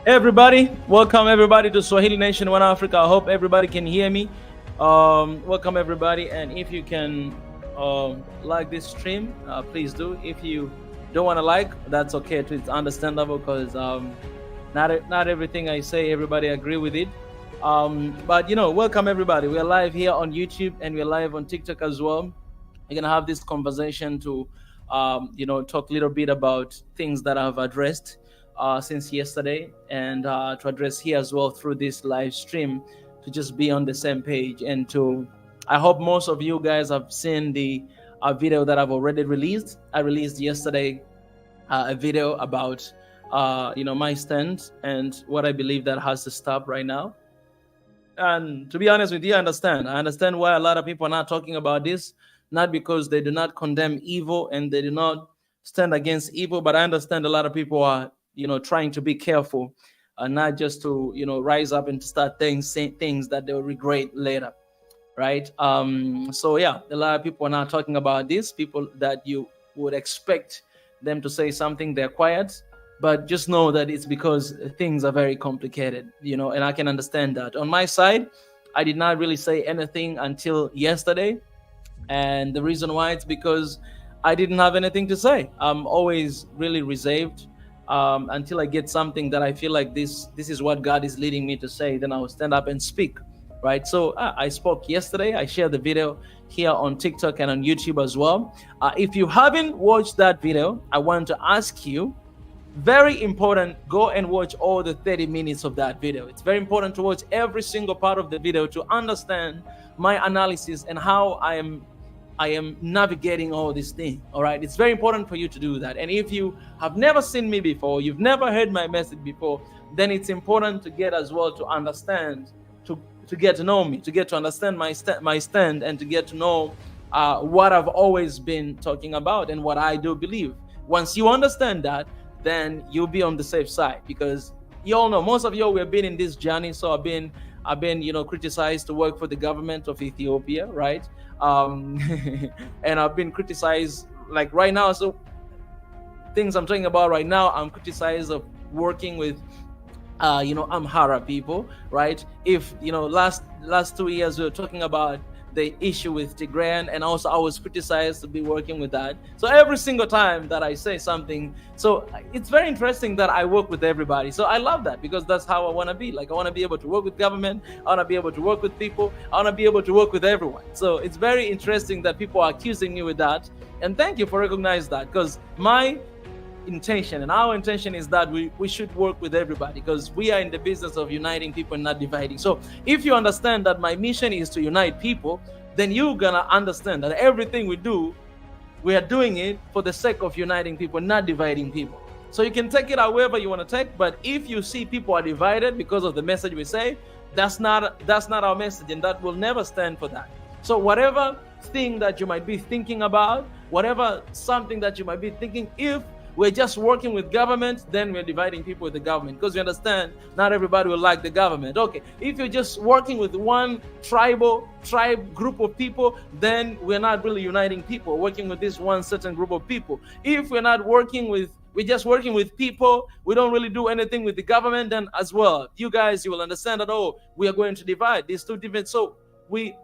Everybody, welcome everybody to Swahili Nation One Africa. I hope everybody can hear me. Welcome everybody, and if you can like this stream, please do. If you don't want to like, that's okay too. It's understandable because not everything I say everybody agree with it. But welcome everybody. We're live here on YouTube and we're live on TikTok as well. We're gonna have this conversation to talk a little bit about things that I've addressed since yesterday, and to address here as well through this live stream, to just be on the same page. And I hope most of you guys have seen the video that I've already released. I released yesterday a video about my stand and what I believe that has to stop right now. And to be honest with you, I understand why a lot of people are not talking about this, not because they do not condemn evil and they do not stand against evil, but I understand a lot of people are trying to be careful, not just to rise up and to start saying things that they'll regret later, right? So yeah, a lot of people are not talking about this. People that you would expect them to say something, they're quiet, but just know that it's because things are very complicated, and I can understand that. On my side, I did not really say anything until yesterday, and the reason why, it's because I didn't have anything to say. I'm always really reserved until I get something that I feel like this is what God is leading me to say. Then I will stand up and speak, right? So I spoke yesterday. I shared the video here on TikTok and on YouTube as well. If you haven't watched that video, I want to ask you, very important, go and watch all the 30 minutes of that video. It's very important to watch every single part of the video to understand my analysis and how I am navigating all this thing. All right, it's very important for you to do that. And if you have never seen me before, you've never heard my message before, then it's important to get as well to understand, to get to know me, to get to understand my stand, and to get to know what I've always been talking about and what I do believe. Once you understand that, then you'll be on the safe side, because you all know, most of you, we've been in this journey. So I've been criticized to work for the government of Ethiopia, right? And I've been criticized, like right now. So things I'm talking about right now, I'm criticized of working with Amhara people, right? If last 2 years we were talking about the issue with Tigrayan, and also I was criticized to be working with that. So every single time that I say something, so it's very interesting that I work with everybody. So I love that, because that's how I want to be. Like, I want to be able to work with government, I want to be able to work with people, I want to be able to work with everyone. So it's very interesting that people are accusing me with that, and thank you for recognizing that, because my intention and our intention is that we should work with everybody, because we are in the business of uniting people and not dividing. So if you understand that my mission is to unite people, then you're gonna understand that everything we do, we are doing it for the sake of uniting people, not dividing people. So you can take it however you want to take, but if you see people are divided because of the message we say, that's not our message, and that will never stand for that. So whatever thing that you might be thinking about, whatever something that you might be thinking, if we're just working with government, then we're dividing people with the government, because we understand not everybody will like the government. Okay, if you're just working with one tribe group of people, then we're not really uniting people, working with this one certain group of people. If we're just working with people, we don't really do anything with the government, then as well, you will understand that, we are going to divide these two different. So we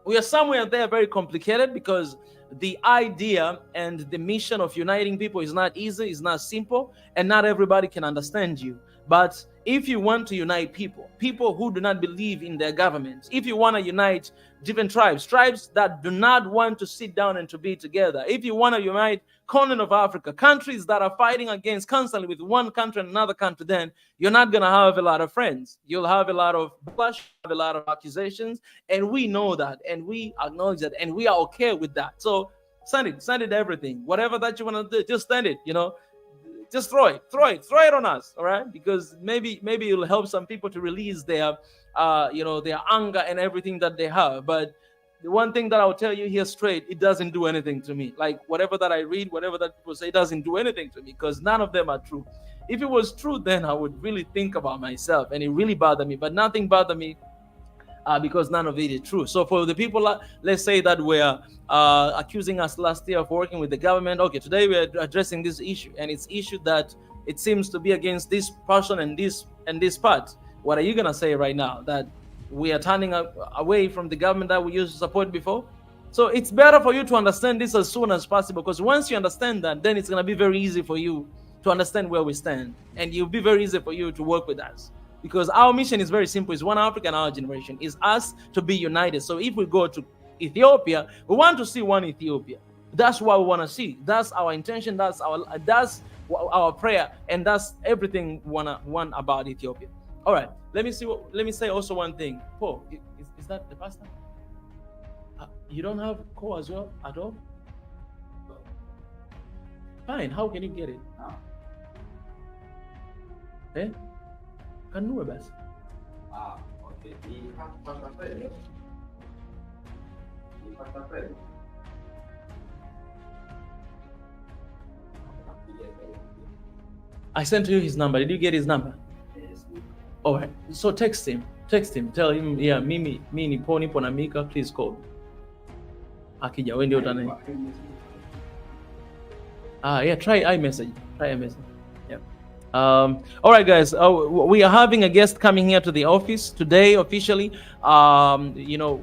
are somewhere there very complicated, because the idea and the mission of uniting people is not easy, it's not simple, and not everybody can understand you. But if you want to unite people who do not believe in their government, if you want to unite different tribes that do not want to sit down and to be together, if you want to unite continent of Africa, countries that are fighting against constantly with one country and another country, then you're not going to have a lot of friends. You'll have a lot of backlash, a lot of accusations, and we know that, and we acknowledge that, and we are okay with that. So send it everything. Whatever that you want to do, just send it, just throw it on us, all right? Because maybe it'll help some people to release their their anger and everything that they have. But the one thing that I'll tell you here straight, it doesn't do anything to me. Like, whatever that I read, whatever that people say, doesn't do anything to me, because none of them are true. If it was true, then I would really think about myself, and it really bothered me. But nothing bothered me because none of it is true. So for the people, let's say that were accusing us last year of working with the government, okay, today we're addressing this issue, and it's issue that it seems to be against this person and this part. What are you gonna say right now? That we are turning away from the government that we used to support before? So it's better for you to understand this as soon as possible, because once you understand that, then it's gonna be very easy for you to understand where we stand, and it'll be very easy for you to work with us. Because our mission is very simple. It's one Africa and our generation. It's us to be united. So if we go to Ethiopia, we want to see one Ethiopia. That's what we want to see. That's our intention. That's our prayer, and that's everything we want about Ethiopia. All right. Let me say also one thing. Paul, is that the pastor? You don't have call as well at all? Fine. How can you get it? Eh? Can you best? Okay. I sent you his number. Did you get his number? Yes. All right. So text him. Tell him, yeah, mimi nipo na Mika, please call. Akija, when do you yeah, try iMessage. Yeah. All right, guys. We are having a guest coming here to the office today officially. You know,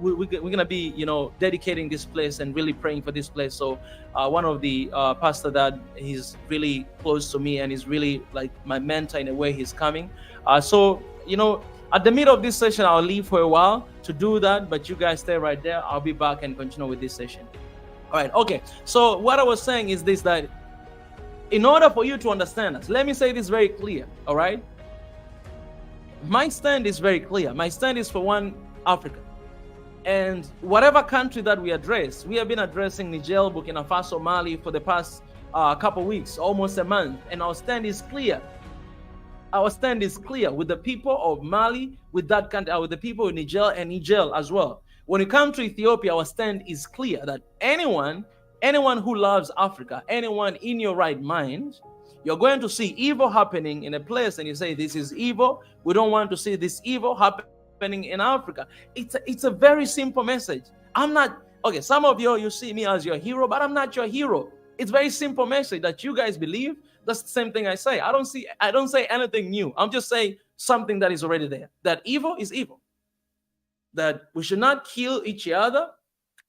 we're gonna be, you know, dedicating this place and really praying for this place. So one of the pastor that he's really close to me and is really like my mentor in a way, he's coming. So, you know, at the middle of this session, I'll leave for a while to do that, but you guys stay right there. I'll be back and continue with this session. All right. Okay. So what I was saying is this, that in order for you to understand us, let me say this very clear. All right. My stand is very clear. My stand is for one Africa. And whatever country that we address, we have been addressing Niger, Burkina Faso, Mali for the past couple weeks, almost a month. And our stand is clear. Our stand is clear with the people of Mali, with that country, with the people of Niger and Niger as well. When it comes to Ethiopia, our stand is clear that anyone who loves Africa, anyone in your right mind, you're going to see evil happening in a place and you say, this is evil. We don't want to see this evil happening in Africa. It's a very simple message. I'm not, okay, some of you see me as your hero, but I'm not your hero. It's very simple message that you guys believe. That's the same thing I say. I don't say anything new. I'm just saying something that is already there. That evil is evil. That we should not kill each other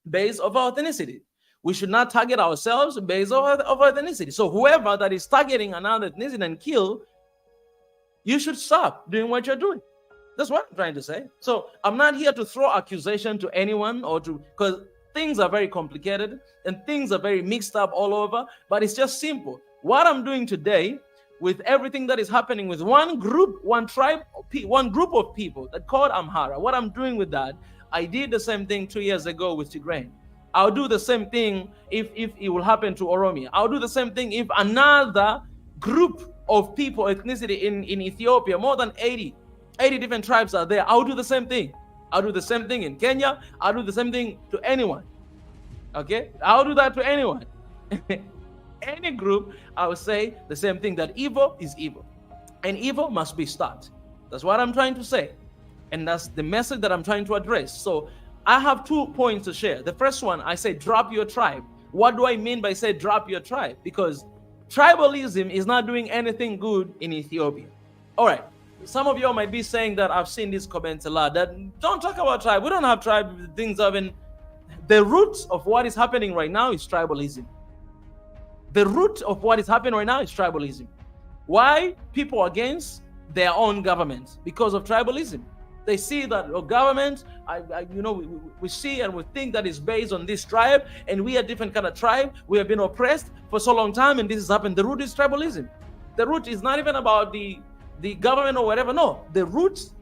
based on our ethnicity. We should not target ourselves based on our ethnicity. So whoever that is targeting another ethnicity and kill, you should stop doing what you're doing. That's what I'm trying to say. So I'm not here to throw accusation to anyone or to, because things are very complicated and things are very mixed up all over, but it's just simple. What I'm doing today with everything that is happening with one group, one tribe, one group of people that called Amhara, what I'm doing with that, I did the same thing 2 years ago with Tigray. I'll do the same thing if it will happen to Oromia. I'll do the same thing if another group of people, ethnicity in Ethiopia, more than 80 different tribes are there. I'll do the same thing. I'll do the same thing in Kenya. I'll do the same thing to anyone. Okay? I'll do that to anyone. Any group, I will say the same thing, that evil is evil. And evil must be stopped. That's what I'm trying to say. And that's the message that I'm trying to address. So I have 2 points to share. The first one, I say drop your tribe. What do I mean by say drop your tribe? Because tribalism is not doing anything good in Ethiopia. All right. Some of you might be saying that I've seen these comments a lot, that don't talk about tribe. We don't have tribe. Things have been. The root of what is happening right now is tribalism. The root of what is happening right now is tribalism. Why people are against their own government? Because of tribalism. They see that government, we see and we think that is based on this tribe, and we are different kind of tribe. We have been oppressed for so long time, and this has happened. The root is tribalism. The root is not even about the government or whatever. No, the roots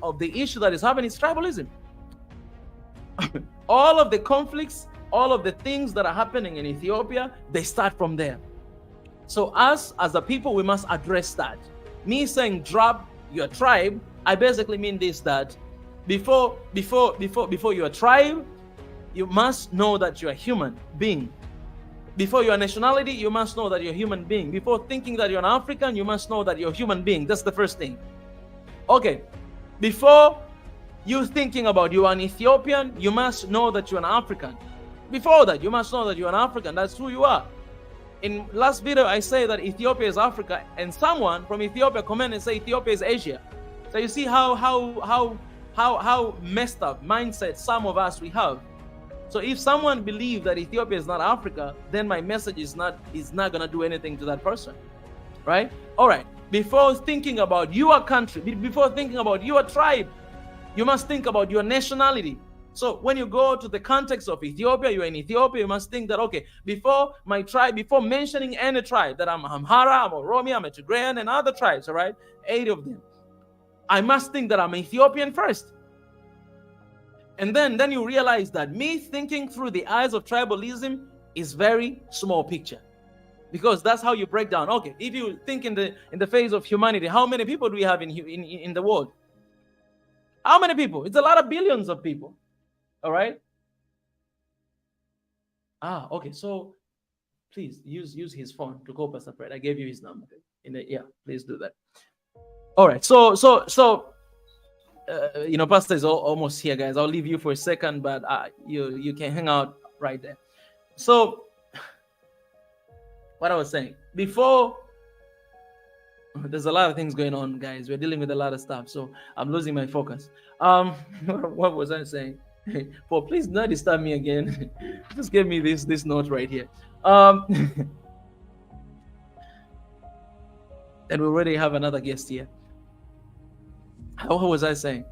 of the issue that is happening is tribalism. All of the conflicts, all of the things that are happening in Ethiopia, they start from there. So us as a people, we must address that. Me saying drop your tribe, I basically mean this, that before your tribe, you must know that you're a human being. Before your nationality, you must know that you're a human being. Before thinking that you're an African, you must know that you're a human being. That's the first thing. Okay. Before you thinking about you are an Ethiopian, you must know that you're an African. Before that, you must know that you're an African. That's who you are. In last video, I say that Ethiopia is Africa, and someone from Ethiopia comment and say Ethiopia is Asia. So you see how messed up mindset some of us we have. So if someone believes that Ethiopia is not Africa, then my message is not gonna do anything to that person, right? All right. Before thinking about your country, before thinking about your tribe, you must think about your nationality. So when you go to the context of Ethiopia, you're in Ethiopia, you must think that, okay, before my tribe, before mentioning any tribe, that I'm Amhara, I'm Oromia, I'm a Tigrayan, and other tribes, all right, 8 of them, I must think that I'm Ethiopian first. And then you realize that me thinking through the eyes of tribalism is very small picture. Because that's how you break down. Okay, if you think in the phase of humanity, how many people do we have in the world? How many people? It's a lot of billions of people. All right. Okay. So please use his phone to call Pastor Fred. I gave you his number. Yeah, please do that. All right. So Pastor is almost here, guys. I'll leave you for a second, but you can hang out right there. So what I was saying before, there's a lot of things going on, guys. We're dealing with a lot of stuff, so I'm losing my focus. What was I saying? Paul, please not disturb me again. Just give me this note right here. And we already have another guest here. What was I saying?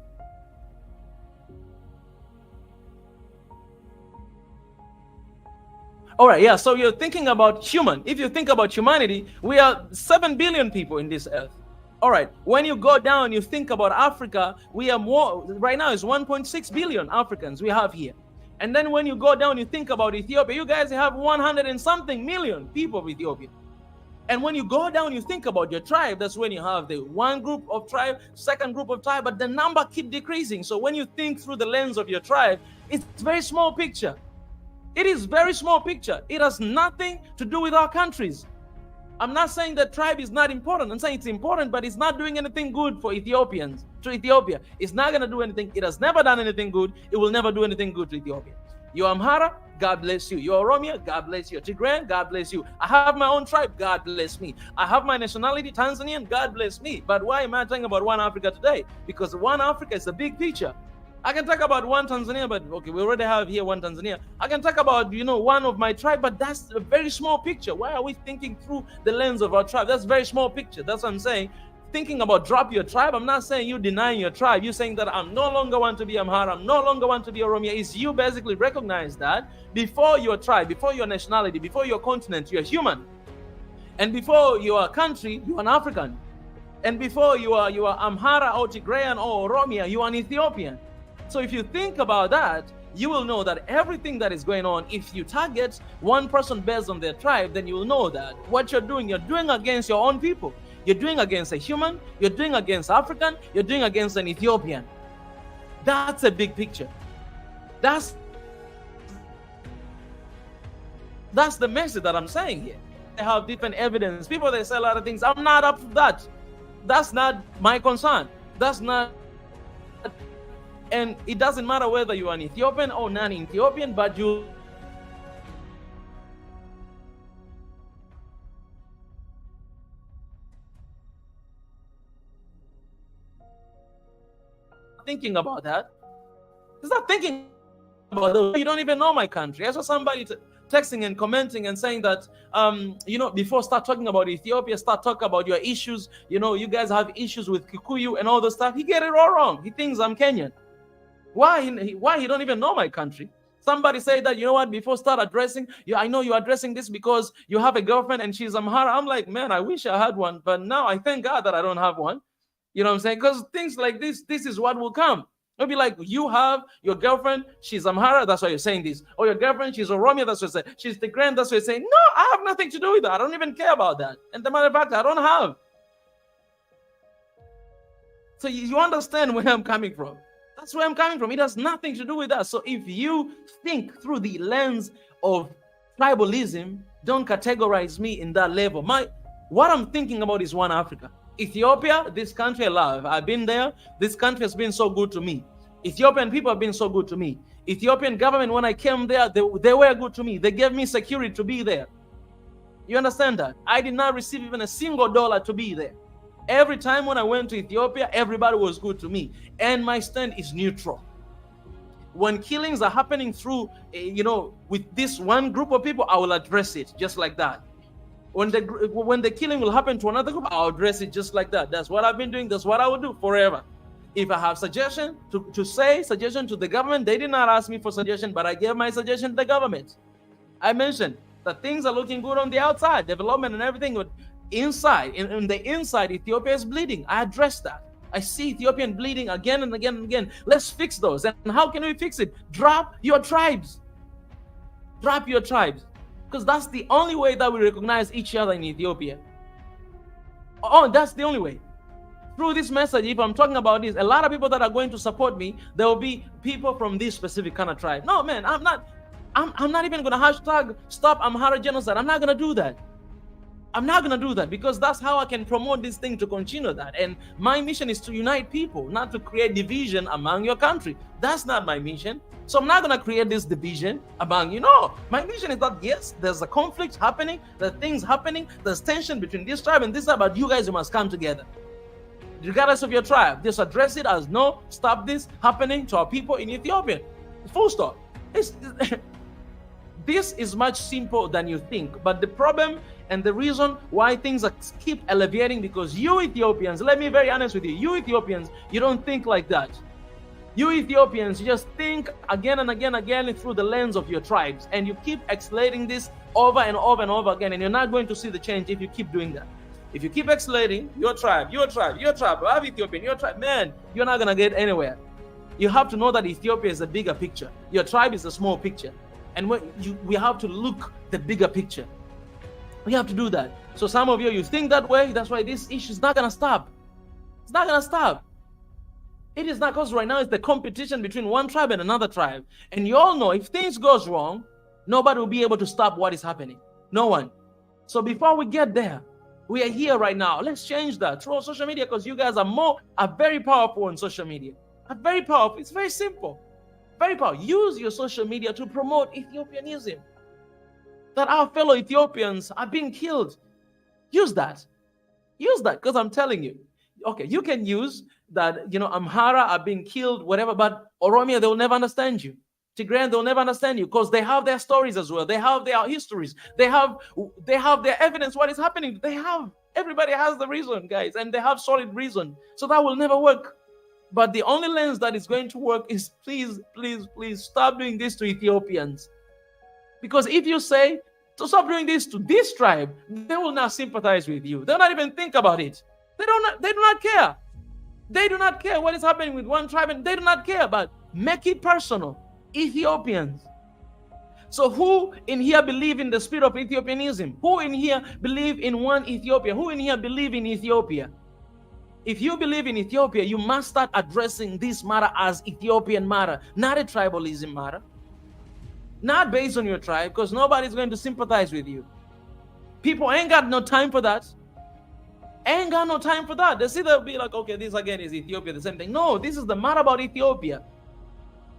All right, yeah. So you're thinking about human. If you think about humanity, we are 7 billion people in this earth. All right, when you go down, you think about Africa, we are more, right now it's 1.6 billion Africans we have here. And then when you go down, you think about Ethiopia, you guys have 100 and something million people of Ethiopia. And when you go down, you think about your tribe, that's when you have the one group of tribe, second group of tribe, but the number keep decreasing. So when you think through the lens of your tribe, it's a very small picture. It is very small picture. It has nothing to do with our countries. I'm not saying that tribe is not important. I'm saying it's important, but it's not doing anything good for Ethiopians, to Ethiopia. It's not going to do anything. It has never done anything good. It will never do anything good to Ethiopia. You're Amhara, God bless you. You're Oromia, God bless you. Tigrayan, God bless you. I have my own tribe, God bless me. I have my nationality, Tanzanian, God bless me. But why am I talking about one Africa today? Because one Africa is a big picture. I can talk about one Tanzania, but okay, we already have here one Tanzania. I can talk about, one of my tribe, but that's a very small picture. Why are we thinking through the lens of our tribe? That's a very small picture. That's what I'm saying. Thinking about drop your tribe, I'm not saying you denying your tribe. You're saying that I'm no longer want to be Amhara, I'm no longer want to be Oromia. Is you basically recognize that before your tribe, before your nationality, before your continent, you're human. And before your country, you're an African. And before you are Amhara or Tigrayan or Oromia, you are an Ethiopian. So if you think about that, you will know that everything that is going on, if you target one person based on their tribe, then you will know that what you're doing against your own people. You're doing against a human, you're doing against African, you're doing against an Ethiopian. That's a big picture. That's the message that I'm saying here. They have different evidence. People, they say a lot of things. I'm not up to that. That's not my concern. That's not. And it doesn't matter whether you're an Ethiopian or non-Ethiopian, but you thinking about that. It's not thinking about that. You don't even know my country. I saw somebody texting and commenting and saying that, before start talking about Ethiopia, start talking about your issues. You guys have issues with Kikuyu and all the stuff. He get it all wrong. He thinks I'm Kenyan. Why he don't even know my country? Somebody say that, before start addressing, I know you're addressing this because you have a girlfriend and she's Amhara. I'm like, man, I wish I had one, but now I thank God that I don't have one. You know what I'm saying? Because things like this is what will come. It'll be like, you have your girlfriend, she's Amhara, that's why you're saying this. Or your girlfriend, she's Oromia, that's what you're saying. She's Tigrayan, that's what you're saying. No, I have nothing to do with that. I don't even care about that. And the matter of fact, I don't have. So you understand where I'm coming from. That's where I'm coming from. It has nothing to do with that. So if you think through the lens of tribalism, don't categorize me in that level. What I'm thinking about is one Africa. Ethiopia, this country I love. I've been there. This country has been so good to me. Ethiopian people have been so good to me. Ethiopian government, when I came there, they were good to me. They gave me security to be there. You understand that? I did not receive even a single dollar to be there. Every time when I went to Ethiopia, everybody was good to me. And my stand is neutral. When killings are happening through, with this one group of people, I will address it just like that. When the killing will happen to another group, I'll address it just like that. That's what I've been doing. That's what I will do forever. If I have suggestion suggestion to the government, they did not ask me for suggestion, but I gave my suggestion to the government. I mentioned that things are looking good on the outside, development and everything, but inside, in the inside, Ethiopia is bleeding. I addressed that. I see Ethiopian bleeding again and again and again. Let's fix those. And how can we fix it? Drop your tribes. Drop your tribes. Because that's the only way that we recognize each other in Ethiopia. Oh, that's the only way. Through this message, if I'm talking about this, a lot of people that are going to support me, there will be people from this specific kind of tribe. No, man, I'm not even going to hashtag stop Amhara genocide. I'm not going to do that. I'm not going to do that, because that's how I can promote this thing to continue that. And my mission is to unite people, not to create division among your country. That's not my mission. So I'm not going to create this division among you. No, my mission is that, yes, there's a conflict happening, there's things happening, there's tension between this tribe and this tribe, but you guys, you must come together. Regardless of your tribe, just address it as, no, stop this happening to our people in Ethiopia. Full stop. This is much simpler than you think. But the problem and the reason why things keep elevating, because you Ethiopians, let me be very honest with you, you Ethiopians, you don't think like that. You Ethiopians, you just think again and again through the lens of your tribes, and you keep escalating this over and over and over again, and you're not going to see the change if you keep doing that. If you keep escalating your tribe, I have Ethiopian, your tribe, man, you're not going to get anywhere. You have to know that Ethiopia is a bigger picture. Your tribe is a small picture. And we have to look the bigger picture. We have to do that. So some of you think that way. That's why this issue is not going to stop. It's not going to stop. It is not, because right now it's the competition between one tribe and another tribe. And you all know if things goes wrong, nobody will be able to stop what is happening. No one. So before we get there, we are here right now. Let's change that through social media, because you guys are very powerful on social media. Are very powerful. It's very simple. Very powerful. Use your social media to promote Ethiopianism. That our fellow Ethiopians are being killed. Use that. Use that, because I'm telling you. Okay, you can use that, Amhara are being killed, whatever, but Oromia, they'll never understand you. Tigrayan, they'll never understand you, because they have their stories as well. They have their histories. They have their evidence, what is happening. Everybody has the reason, guys, and they have solid reason. So that will never work. But the only lens that is going to work is please, please, please stop doing this to Ethiopians. Because if you say to stop doing this to this tribe, they will not sympathize with you. They'll not even think about it. They do not care. They do not care what is happening with one tribe, and they do not care. But make it personal. Ethiopians. So who in here believe in the spirit of Ethiopianism? Who in here believe in one Ethiopia? Who in here believe in Ethiopia? If you believe in Ethiopia, you must start addressing this matter as Ethiopian matter, not a tribalism matter. Not based on your tribe, because nobody's going to sympathize with you. People ain't got no time for that. Ain't got no time for that. They see they'll be like, okay, this again is Ethiopia, the same thing. No, this is the matter about Ethiopia.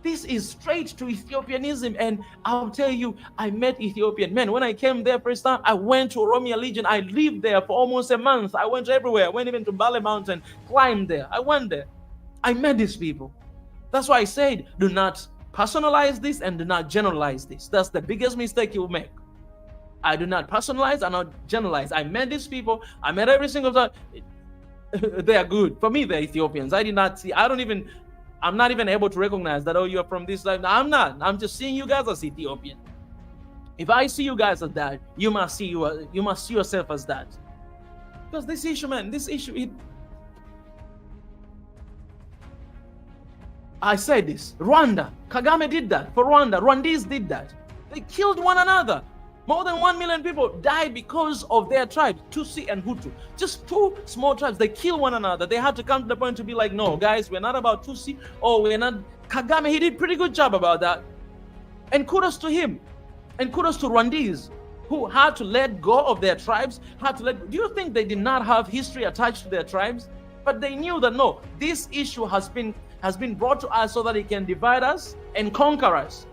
This is straight to Ethiopianism. And I'll tell you, I met Ethiopian men. When I came there first time, I went to Oromia Legion. I lived there for almost a month. I went everywhere. I went even to Bale Mountain, climbed there. I went there. I met these people. That's why I said, do not personalize this and do not generalize this. That's the biggest mistake you'll make. I do not personalize and not generalize. I met these people. I met every single time. They are good. For me, they're Ethiopians. I did not see, I'm not even able to recognize that, oh, you're from this life. No, I'm not. I'm just seeing you guys as Ethiopian. If I see you guys as that, you must see yourself as that. Because this issue, man, I said this. Rwanda, Kagame did that. For Rwanda, Rwandese did that. They killed one another. More than 1 million people died because of their tribes, Tutsi and Hutu. Just two small tribes, they kill one another. They had to come to the point to be like, no, guys, we're not about Tutsi, or we're not. Kagame, he did a pretty good job about that. And kudos to him. And kudos to Rwandese, who had to let go of their tribes, do you think they did not have history attached to their tribes? But they knew that, no, this issue has been brought to us so that it can divide us and conquer us.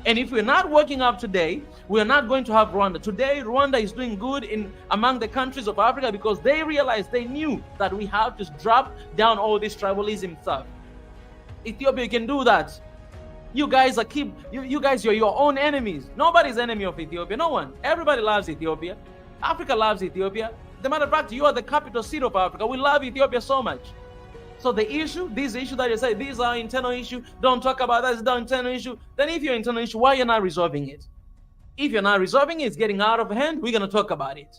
And if we're not working up today, we're not going to have Rwanda. Today, Rwanda is doing good among the countries of Africa because they realized, they knew that we have to drop down all this tribalism stuff. Ethiopia can do that. You guys you're your own enemies. Nobody's enemy of Ethiopia. No one. Everybody loves Ethiopia. Africa loves Ethiopia. As a matter of fact, you are the capital city of Africa. We love Ethiopia so much. So this issue that you say, these are internal issue, don't talk about that, it's the internal issue. Then if you're internal issue, why you're not resolving it? If you're not resolving it, it's getting out of hand, we're going to talk about it.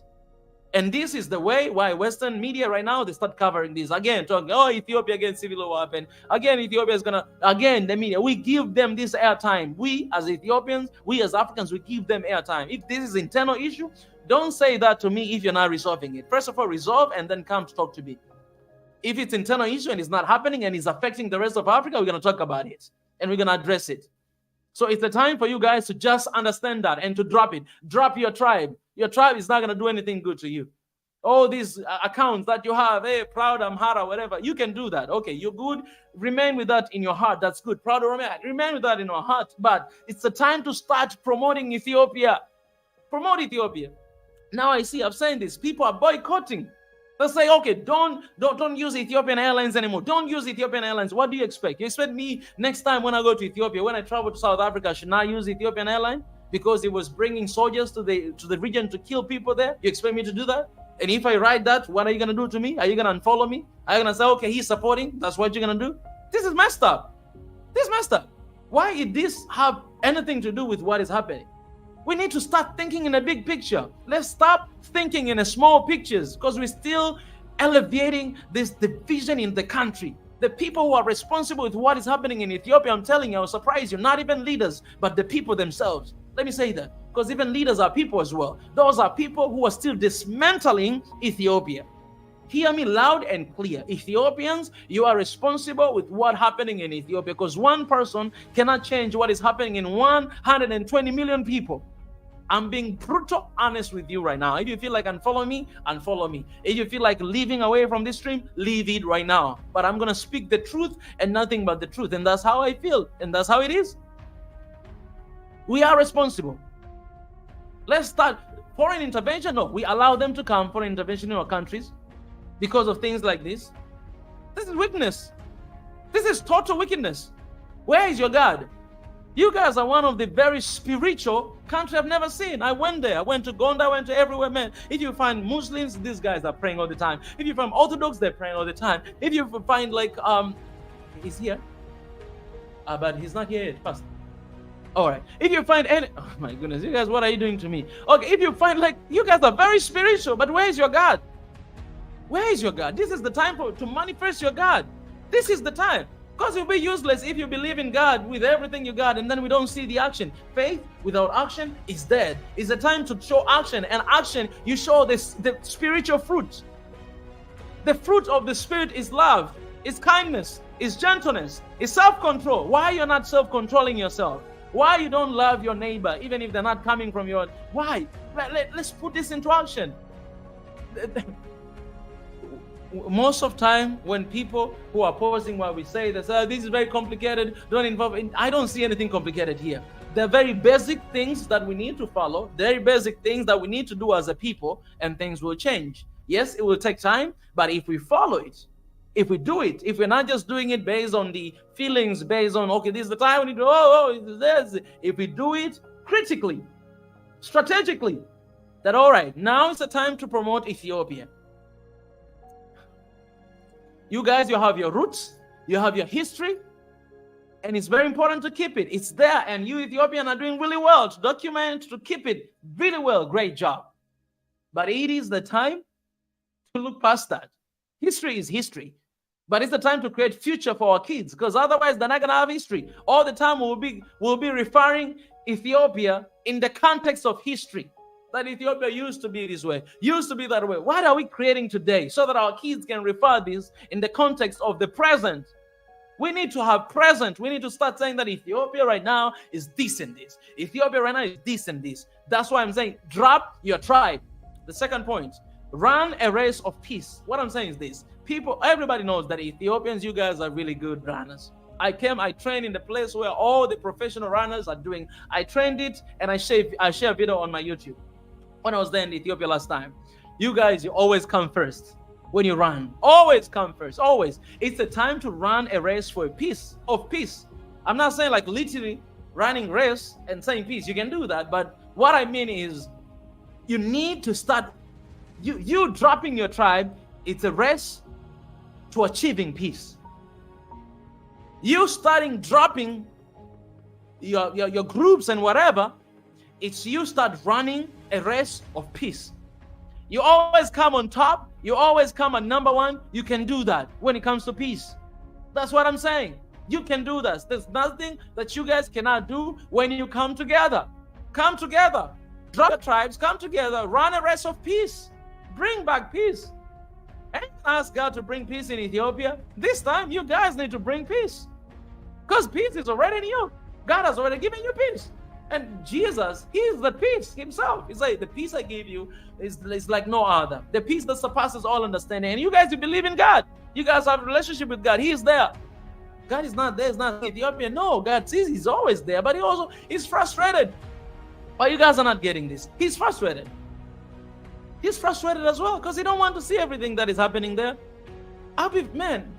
And this is the way why Western media right now, they start covering this. Again, talking, oh, Ethiopia against civil war happened. Again, Ethiopia is going to, again, the media, we give them this airtime. We as Ethiopians, we as Africans, we give them airtime. If this is internal issue, don't say that to me if you're not resolving it. First of all, resolve and then come to talk to me. If it's internal issue and it's not happening and it's affecting the rest of Africa, we're going to talk about it and we're going to address it. So it's the time for you guys to just understand that and to drop it. Drop your tribe. Your tribe is not going to do anything good to you. All these accounts that you have, hey, proud Amhara, whatever, you can do that. Okay, you're good. Remain with that in your heart. That's good. Proud Oromia, remain with that in your heart. But it's the time to start promoting Ethiopia. Promote Ethiopia. Now I see, I'm saying this, people are boycotting. They'll say, okay, don't use Ethiopian Airlines anymore. Don't use Ethiopian Airlines. What do you expect? You expect me next time when I go to Ethiopia, when I travel to South Africa, I should not use Ethiopian Airlines because it was bringing soldiers to the region to kill people there? You expect me to do that? And if I write that, what are you going to do to me? Are you going to unfollow me? Are you going to say, okay, he's supporting? That's what you're going to do? This is messed up. This is messed up. Why did this have anything to do with what is happening? We need to start thinking in a big picture. Let's stop thinking in a small pictures because we're still elevating this division in the country. The people who are responsible with what is happening in Ethiopia, I'm telling you, I'll surprise you, not even leaders, but the people themselves. Let me say that because even leaders are people as well. Those are people who are still dismantling Ethiopia. Hear me loud and clear. Ethiopians, you are responsible with what's happening in Ethiopia because one person cannot change what is happening in 120 million people. I'm being brutal honest with you right now. If you feel like unfollow me, unfollow me. If you feel like leaving away from this stream, leave it right now. But I'm going to speak the truth and nothing but the truth. And that's how I feel. And that's how it is. We are responsible. Let's start. Foreign intervention, no. We allow them to come, foreign intervention in our countries because of things like this. This is weakness. This is total wickedness. Where is your God? You guys are one of the very spiritual countries I've never seen. I went there. I went to Gonda. I went to everywhere, man. If you find Muslims, these guys are praying all the time. If you find Orthodox, they're praying all the time. If you find like, he's here. But he's not here yet. First. All right. If you find any, oh my goodness, you guys, what are you doing to me? Okay. If you find like, you guys are very spiritual, but where is your God? Where is your God? This is the time to manifest your God. This is the time. Because it will be useless if you believe in God with everything you got and then we don't see the action. Faith without action is dead. It's the time to show action. And action, you show the spiritual fruit. The fruit of the Spirit is love, is kindness, is gentleness, is self-control. Why you're not self-controlling yourself? Why you don't love your neighbor even if they're not coming from your... Why? Let's put this into action. Most of time when people who are opposing what we say, they say, oh, this is very complicated, don't involve. I don't see anything complicated here. There are very basic things that we need to follow, very basic things that we need to do as a people, and things will change. Yes, it will take time, but if we follow it, if we do it, if we're not just doing it based on the feelings, based on, okay, this is the time we need to, this. If we do it critically, strategically, that all right, now is the time to promote Ethiopia. You guys, you have your roots, you have your history, and it's very important to keep it. It's there, and you Ethiopians are doing really well to document, to keep it really well. Great job. But it is the time to look past that. History is history, but it's the time to create future for our kids, because otherwise they're not going to have history. All the time we'll be referring Ethiopia in the context of history. That Ethiopia used to be this way, used to be that way. What are we creating today so that our kids can refer this in the context of the present? We need to have present. We need to start saying that Ethiopia right now is this and this. Ethiopia right now is this and this. That's why I'm saying drop your tribe. The second point, run a race of peace. What I'm saying is this. Everybody knows that Ethiopians, you guys are really good runners. I trained in the place where all the professional runners are doing. I trained it, and I share a video on my YouTube. When I was there in Ethiopia last time, you guys, you always come first when you run. Always come first. Always. It's the time to run a race for a peace. I'm not saying like literally running race and saying peace. You can do that, but what I mean is you need to start. You dropping your tribe. It's a race to achieving peace. You starting dropping your groups and whatever, it's you start running a race of peace. You always come on top. You always come at number one. You can do that when it comes to peace. That's what I'm saying. You can do that. There's nothing that you guys cannot do when you come together. Come together. Drop the tribes. Come together. Run a race of peace. Bring back peace. And ask God to bring peace in Ethiopia. This time, you guys need to bring peace. Because peace is already in you. God has already given you peace. And Jesus, he is the peace himself. He's like, the peace I give you is like no other. The peace that surpasses all understanding. And you guys, you believe in God. You guys have a relationship with God. He is there. God is not there. He's not Ethiopian. No, God sees he's always there. But he's frustrated. But you guys are not getting this. He's frustrated. He's frustrated as well because he don't want to see everything that is happening there. Man.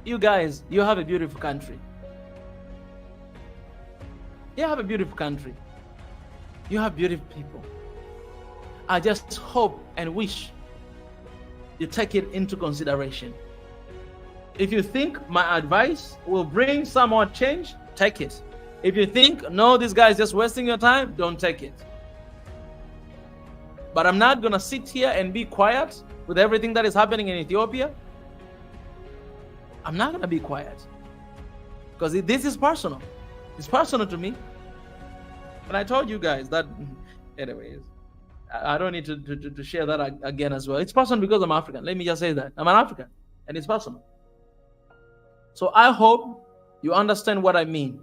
You guys, you have a beautiful country. You have a beautiful country. You have beautiful people. I just hope and wish you take it into consideration. If you think my advice will bring somewhat change, take it. If you think, no, this guy is just wasting your time, don't take it. But I'm not going to sit here and be quiet with everything that is happening in Ethiopia. I'm not going to be quiet because this is personal. It's personal to me. And I told you guys that, anyways, I don't need to share that again as well. It's personal because I'm African. Let me just say that. I'm an African and it's personal. So I hope you understand what I mean.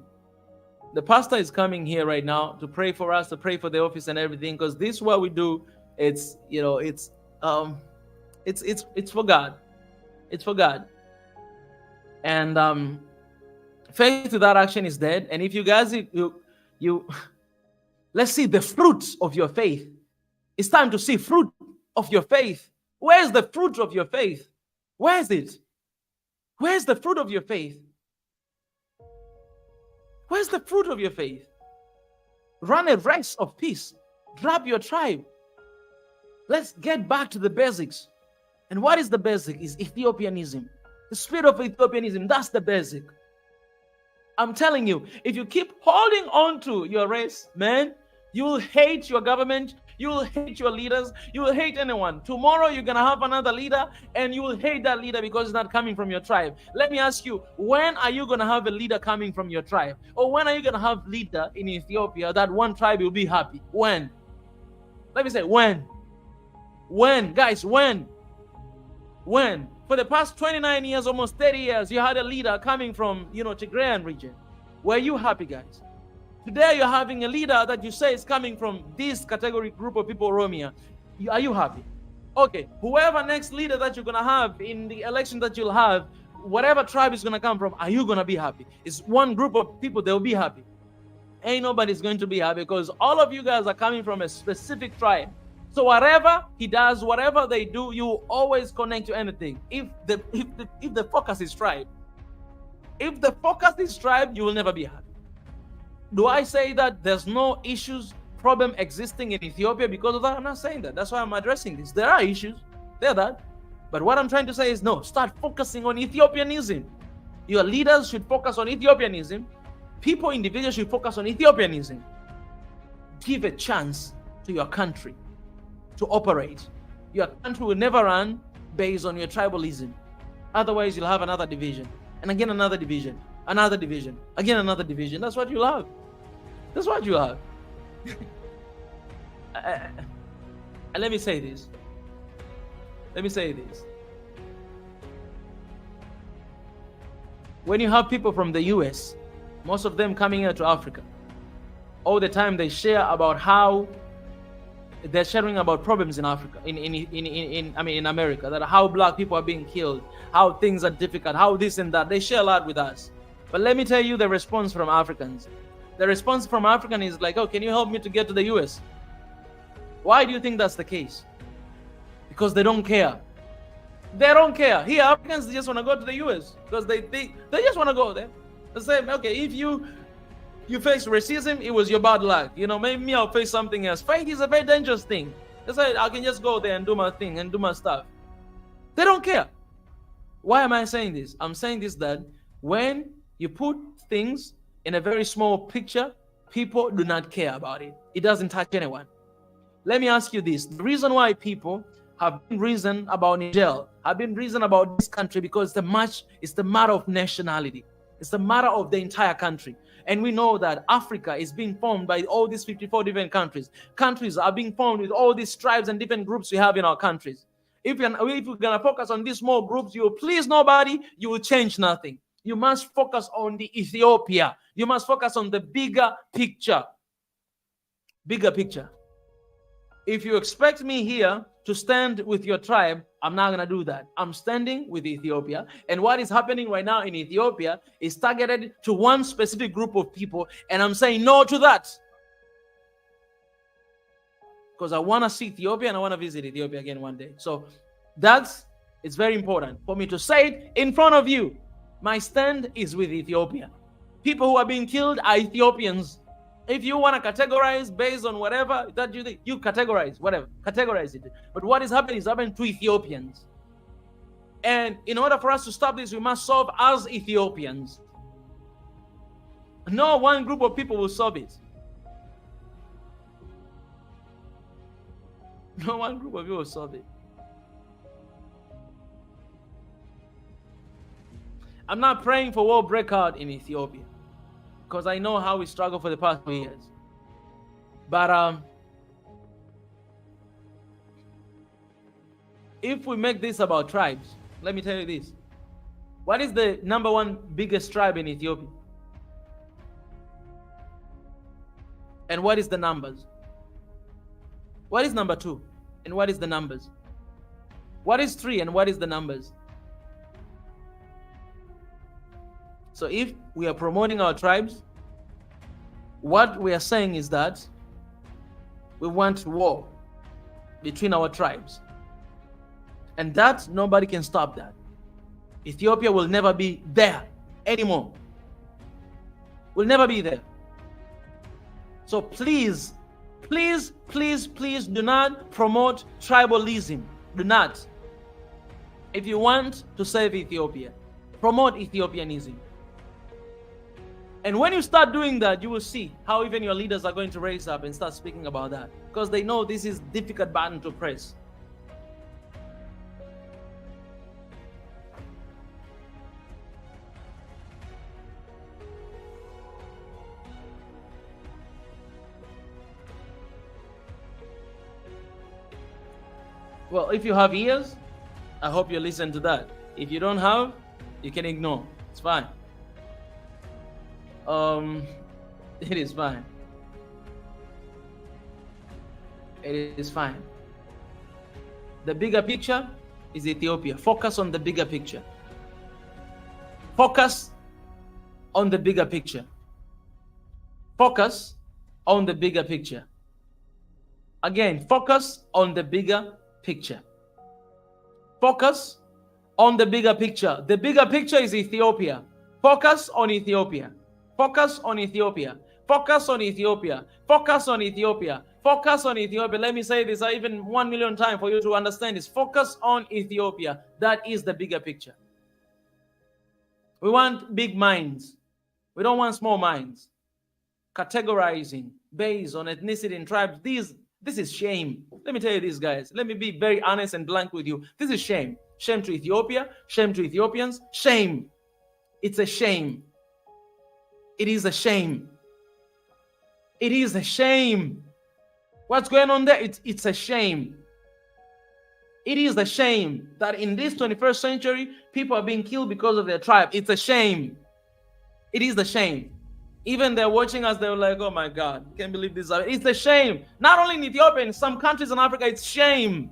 The pastor is coming here right now to pray for us, to pray for the office and everything, because this is what we do. It's for God. It's for God. And faith without action is dead. And if you guys, you let's see the fruits of your faith. It's time to see fruit of your faith. Where's the fruit of your faith? Where is it? Where's the fruit of your faith? Where's the fruit of your faith? Run a race of peace. Drop your tribe. Let's get back to the basics. And what is the basic? Is Ethiopianism. The spirit of Ethiopianism, that's the basic. I'm telling you, if you keep holding on to your race, man, you will hate your government, you will hate your leaders, you will hate anyone. Tomorrow you're going to have another leader and you will hate that leader because it's not coming from your tribe. Let me ask you, when are you going to have a leader coming from your tribe? Or when are you going to have leader in Ethiopia that one tribe will be happy? When? Let me say, when? When? Guys, when? When? For the past 29 years, almost 30 years, you had a leader coming from, Tigrayan region. Were you happy, guys? Today, you're having a leader that you say is coming from this category group of people, Oromia. Are you happy? Okay, whoever next leader that you're going to have in the election that you'll have, whatever tribe is going to come from, are you going to be happy? It's one group of people, they'll be happy. Ain't nobody's going to be happy because all of you guys are coming from a specific tribe. So whatever he does, whatever they do, you always connect to anything. If the focus is tribe, you will never be happy. Do I say that there's no issues, problem existing in Ethiopia because of that? I'm not saying that. That's why I'm addressing this. There are issues. They're that. But what I'm trying to say is no, start focusing on Ethiopianism. Your leaders should focus on Ethiopianism. People, individuals should focus on Ethiopianism. Give a chance to your country to operate. Your country will never run based on your tribalism. Otherwise, you'll have another division. And again, another division. Another division. Again, another division. That's what you'll have. That's what you'll have. And let me say this. When you have people from the US, most of them coming here to Africa, all the time they share about how they're sharing about problems in Africa, in America, that how black people are being killed, how things are difficult, how this and that. They share a lot with us. But let me tell you the response from Africans. The response from African is like, oh, can you help me to get to the US? Why do you think that's the case? Because they don't care. They don't care. Here, Africans just want to go to the US because they just want to go there. They say, okay, if you face racism, it was your bad luck. You know, maybe I'll face something else. Faith is a very dangerous thing. They say, I can just go there and do my thing and do my stuff. They don't care. Why am I saying this? I'm saying this that when you put things in a very small picture, people do not care about it. It doesn't touch anyone. Let me ask you this. The reason why people have been reason about Niger, have been reason about this country, because it's the matter of nationality. It's the matter of the entire country. And we know that Africa is being formed by all these 54 different countries. Countries are being formed with all these tribes and different groups we have in our countries. If we're going to focus on these small groups, you will please nobody, you will change nothing. You must focus on the Ethiopia. You must focus on the bigger picture. Bigger picture. If you expect me here to stand with your tribe, I'm not going to do that. I'm standing with Ethiopia. And what is happening right now in Ethiopia is targeted to one specific group of people. And I'm saying no to that. Because I want to see Ethiopia and I want to visit Ethiopia again one day. So it's very important for me to say it in front of you. My stand is with Ethiopia. People who are being killed are Ethiopians. If you want to categorize based on whatever that you think, you categorize, whatever, categorize it. But what is happening to Ethiopians. And in order for us to stop this, we must solve as Ethiopians. No one group of people will solve it. No one group of people will solve it. I'm not praying for war breakout in Ethiopia, because I know how we struggled for the past 2 years. But if we make this about tribes, let me tell you this. What is the number one biggest tribe in Ethiopia? And what is the numbers? What is number 2? And what is the numbers? What is 3 and what is the numbers? So if we are promoting our tribes, what we are saying is that we want war between our tribes. And that nobody can stop that. Ethiopia will never be there anymore. Will never be there. So please, please, please, please do not promote tribalism. Do not. If you want to save Ethiopia, promote Ethiopianism. And when you start doing that, you will see how even your leaders are going to raise up and start speaking about that, because they know this is a difficult button to press. Well, if you have ears, I hope you listen to that. If you don't have, you can ignore. It's fine. It is fine. It is fine. The bigger picture is Ethiopia. Focus on the bigger picture. Focus on the bigger picture. Focus on the bigger picture. Again, focus on the bigger picture. Focus on the bigger picture. The bigger picture is Ethiopia. Focus on Ethiopia. Focus on Ethiopia. Focus on Ethiopia. Focus on Ethiopia. Focus on Ethiopia. Let me say this even 1 million times for you to understand this. Focus on Ethiopia. That is the bigger picture. We want big minds. We don't want small minds. Categorizing based on ethnicity and tribes. This is shame. Let me tell you this, guys. Let me be very honest and blunt with you. This is shame. Shame to Ethiopia. Shame to Ethiopians. Shame. It's a shame. It is a shame. It is a shame. What's going on there? It's a shame. It is a shame that in this 21st century, people are being killed because of their tribe. It's a shame. It is a shame. Even they're watching us, they were like, oh my God, can't believe this. It's a shame. Not only in Ethiopia, in some countries in Africa, it's shame.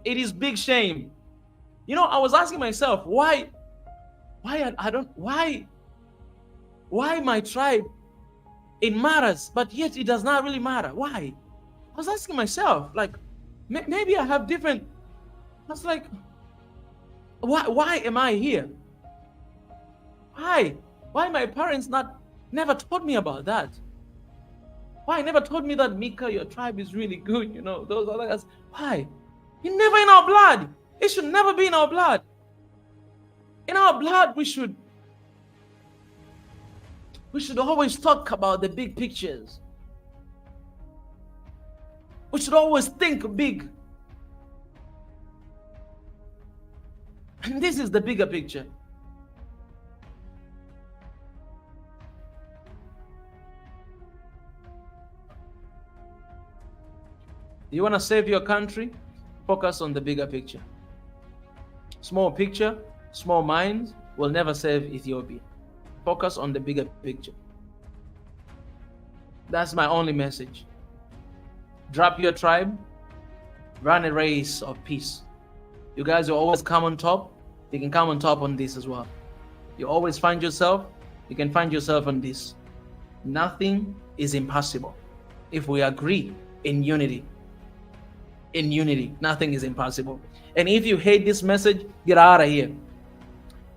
It is big shame. You know, I was asking myself, why my tribe, it matters, but yet it does not really matter. Why? I was asking myself, like, maybe I have different. I was like, why am I here? Why my parents never told me about that? Why never told me that, Mika, your tribe is really good, you know, those other guys? Why? It's never in our blood. It should never be in our blood. In our blood, we should always talk about the big pictures. We should always think big. And this is the bigger picture. You want to save your country? Focus on the bigger picture. Small picture, small minds will never save Ethiopia. Focus on the bigger picture. That's my only message. Drop your tribe. Run a race of peace. You guys will always come on top. You can come on top on this as well. You always find yourself. You can find yourself on this. Nothing is impossible if we agree in unity. In unity, nothing is impossible. And if you hate this message, get out of here.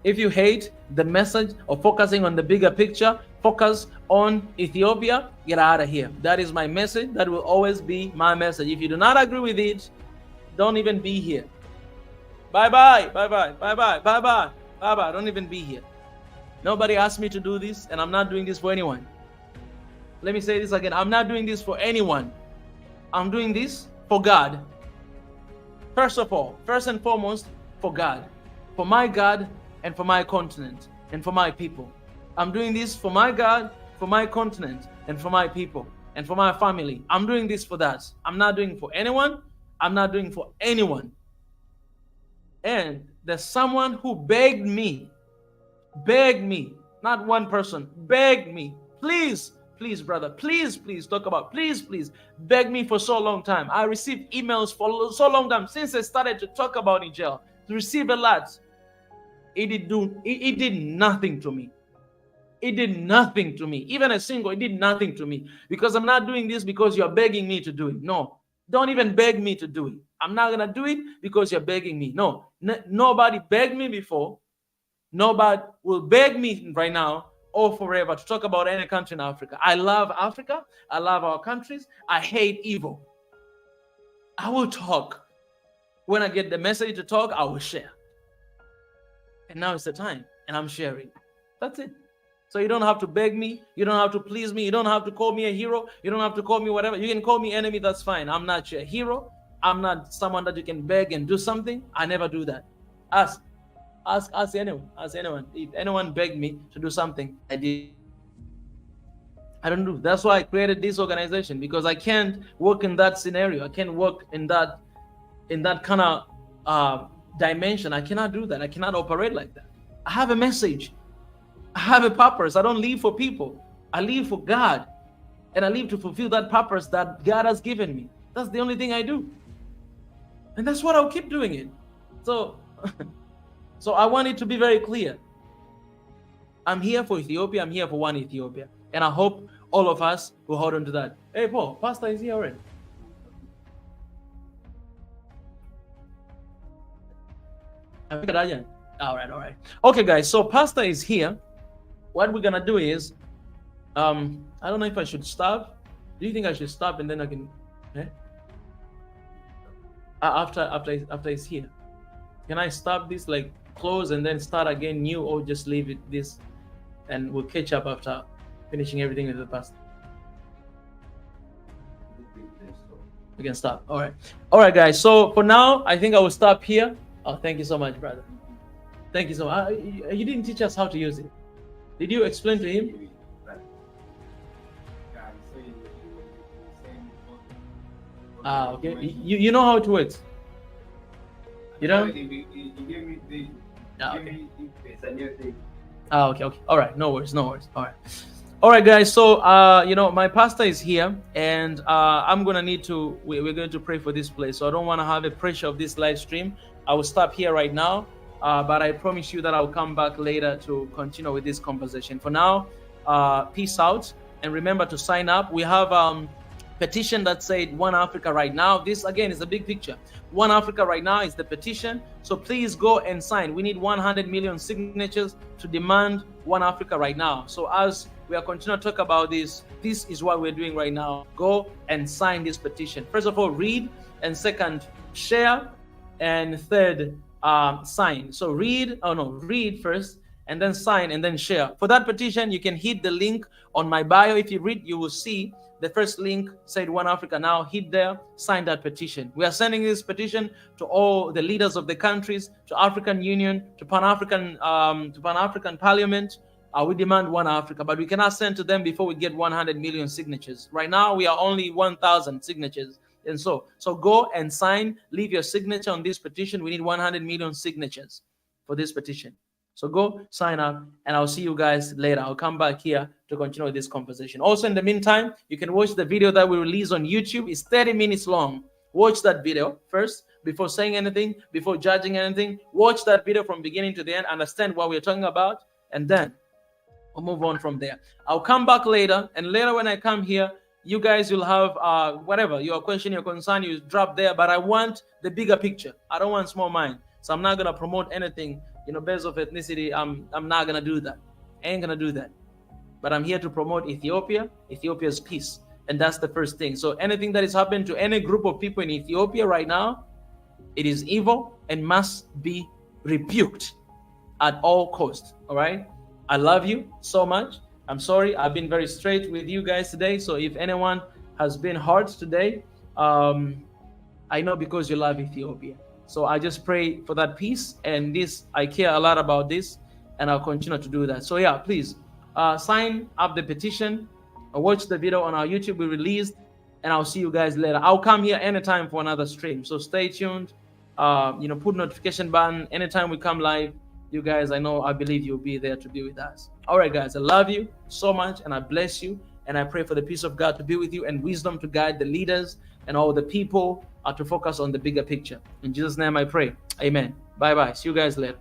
If you hate the message of focusing on the bigger picture, focus on Ethiopia, get out of here. That is my message. That will always be my message. If you do not agree with it, don't even be here. Bye-bye, bye-bye, bye-bye, bye-bye, bye-bye. Don't even be here. Nobody asked me to do this, and I'm not doing this for anyone. Let me say this again. I'm not doing this for anyone. I'm doing this for God. First of all, first and foremost, for God. For my God and for my continent and for my people. I'm doing this for my God, for my continent and for my people and for my family. I'm doing this for that. I'm not doing it for anyone. I'm not doing it for anyone. And there's someone who begged me, not one person, begged me, please, brother, please talk about, please, beg me for so long time. I received emails for so long time since I started to talk about Niger, to receive a lot. It did nothing to me. It did nothing to me. Even a single, it did nothing to me. Because I'm not doing this because you're begging me to do it. No, don't even beg me to do it. I'm not going to do it because you're begging me. No, nobody begged me before. Nobody will beg me right now or forever to talk about any country in Africa. I love Africa. I love our countries. I hate evil. I will talk. When I get the message to talk, I will share. And now it's the time, and I'm sharing. That's it. So you don't have to beg me. You don't have to please me. You don't have to call me a hero. You don't have to call me whatever. You can call me enemy. That's fine. I'm not your hero. I'm not someone that you can beg and do something. I never do that. Ask anyone. Ask anyone. If anyone begged me to do something, I did. I don't do. That's why I created this organization, because I can't work in that scenario. I can't work in that kind of dimension. I cannot do that. I cannot operate like that. I have a message. I have a purpose. I don't live for people. I live for God, and I live to fulfill that purpose that God has given me. That's the only thing I do, and that's what I'll keep doing it. So I want it to be very clear. I'm here for Ethiopia. I'm here for one Ethiopia, and I hope all of us will hold on to that. Hey, Paul, Pastor is here already. All right. Okay, guys. So Pastor is here. What we're gonna do is, I don't know if I should stop. Do you think I should stop and then I can? After he's here, can I stop this, like close and then start again new, or just leave it this, and we'll catch up after finishing everything with the pastor? We can stop. All right, guys. So for now, I think I will stop here. Oh, thank you so much, brother. Thank you so much. You didn't teach us how to use it. Did you explain to him? Okay. You know how it works? You know? Okay. Okay. All right. No worries. All right. All right, guys. So, my pastor is here, and I'm gonna need to. We're going to pray for this place. So I don't want to have a pressure of this live stream. I will stop here right now, but I promise you that I'll come back later to continue with this conversation. For now, peace out, and remember to sign up. We have petition that said One Africa right now. This again is a big picture. One Africa right now is the petition. So please go and sign. We need 100 million signatures to demand One Africa right now. So as we are continuing to talk about this is what we're doing right now. Go and sign this petition. First of all, read, and second, share, and third, sign. So read first, and then sign, and then share. For that petition, you can hit the link on my bio. If you read, you will see the first link said One Africa now. Hit there, sign that petition. We are sending this petition to all the leaders of the countries, to African Union, to Pan-African Parliament. We demand One Africa, but we cannot send to them before we get 100 million signatures. Right now, we are only 1,000 signatures. And so go and sign, leave your signature on this petition. We need 100 million signatures for this petition. So go sign up, and I'll see you guys later. I'll come back here to continue with this conversation. Also, in the meantime, you can watch the video that we release on YouTube. It's 30 minutes long. Watch that video first before saying anything, before judging anything. Watch that video from beginning to the end, understand what we're talking about, and then we'll move on from there. I'll come back later, and later when I come here, you guys will have whatever, your question, your concern, you drop there, but I want the bigger picture. I don't want small mind. So I'm not going to promote anything, based of ethnicity. I'm not going to do that. I ain't going to do that. But I'm here to promote Ethiopia's peace. And that's the first thing. So anything that is happening to any group of people in Ethiopia right now, it is evil and must be rebuked at all costs. All right? I love you so much. I'm sorry. I've been very straight with you guys today. So if anyone has been hard today, I know because you love Ethiopia. So I just pray for that peace, and I care a lot about this, and I'll continue to do that. So yeah, please sign up the petition, watch the video on our YouTube we released, and I'll see you guys later. I'll come here anytime for another stream. So stay tuned. Put notification button anytime we come live. You guys, I believe you'll be there to be with us. All right, guys, I love you so much, and I bless you, and I pray for the peace of God to be with you and wisdom to guide the leaders and all the people to focus on the bigger picture. In Jesus' name I pray. Amen. Bye-bye. See you guys later.